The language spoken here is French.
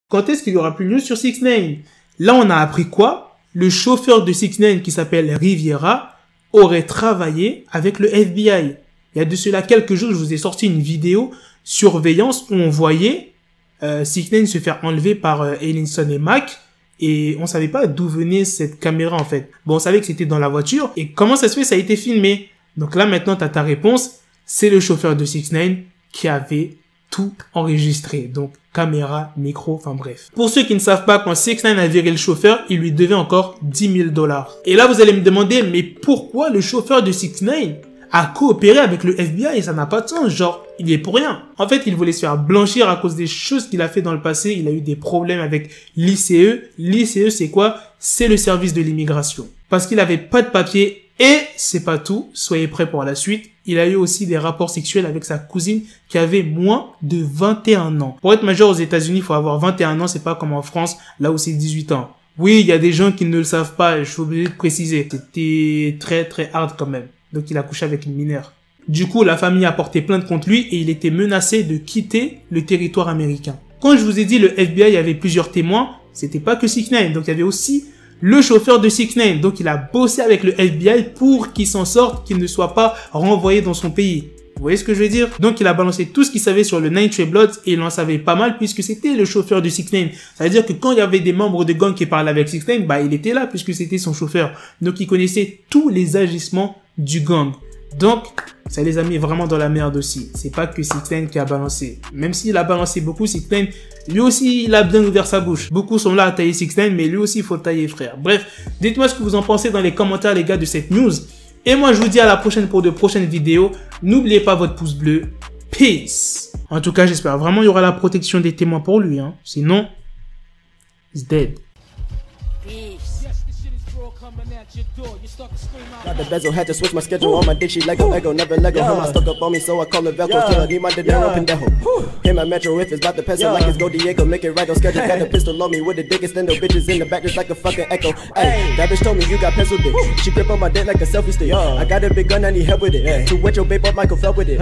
Quand est-ce qu'il y aura plus de news sur 6ix9ine? Là, on a appris quoi? Le chauffeur de 6ix9ine qui s'appelle Riviera aurait travaillé avec le FBI. Il y a de cela quelques jours, je vous ai sorti une vidéo surveillance où on voyait 6ix9ine se faire enlever par Elinson et Mac. Et on savait pas d'où venait cette caméra en fait. Bon, on savait que c'était dans la voiture. Et comment ça se fait? Ça a été filmé. Donc là, maintenant, tu as ta réponse. C'est le chauffeur de 6ix9ine qui avait tout enregistré. Donc, caméra, micro, enfin bref. Pour ceux qui ne savent pas, quand 6ix9ine a viré le chauffeur, il lui devait encore 10 000 $. Et là, vous allez me demander, mais pourquoi le chauffeur de 6ix9ine a coopéré avec le FBI? Et ça n'a pas de sens, genre, il y est pour rien. En fait, il voulait se faire blanchir à cause des choses qu'il a fait dans le passé. Il a eu des problèmes avec l'ICE. L'ICE, c'est quoi? C'est le service de l'immigration. Parce qu'il avait pas de papier. Et c'est pas tout, soyez prêts pour la suite. Il a eu aussi des rapports sexuels avec sa cousine qui avait moins de 21 ans. Pour être majeur aux États-Unis, il faut avoir 21 ans, c'est pas comme en France, là où c'est 18 ans. Oui, il y a des gens qui ne le savent pas, je suis obligé de préciser. C'était très hard quand même. Donc il a couché avec une mineure. Du coup, la famille a porté plainte contre lui et il était menacé de quitter le territoire américain. Quand je vous ai dit le FBI avait plusieurs témoins, c'était pas que 6ix9ine, donc il y avait aussi le chauffeur de 6ix9ine. Donc il a bossé avec le FBI pour qu'il s'en sorte, qu'il ne soit pas renvoyé dans son pays. Vous voyez ce que je veux dire? Donc il a balancé tout ce qu'il savait sur le Nine Trey Bloods et il en savait pas mal puisque c'était le chauffeur de 6ix9ine. Ça veut dire que quand il y avait des membres de gang qui parlaient avec 6ix9ine, bah il était là puisque c'était son chauffeur. Donc il connaissait tous les agissements du gang. Donc ça les a mis vraiment dans la merde aussi. C'est pas que 6ix9ine qui a balancé. Même s'il a balancé beaucoup, 6ix9ine, lui aussi, il a bien ouvert sa bouche. Beaucoup sont là à tailler 6ix9ine, mais lui aussi, il faut le tailler, frère. Bref, dites-moi ce que vous en pensez dans les commentaires, les gars, de cette news. Et moi, je vous dis à la prochaine pour de prochaines vidéos. N'oubliez pas votre pouce bleu. Peace. En tout cas, j'espère vraiment qu'il y aura la protection des témoins pour lui. Hein. Sinon, he's dead. Got the bezel, had to switch my schedule. On my dick, she Lego, never Lego. Him, I stuck up on me, so I call it Velcro. Till I need my dinero pendejo. Hit my metro if it's about the peso, like it's Go Diego. Make it right on schedule. Got a pistol on me with the dick extendo. Bitches in the back just like a fucking echo. Hey, that bitch told me you got pencil dick. She grip on my dick like a selfie stick. I got a big gun, I need help with it. To wet your babe up, Michael fell with it.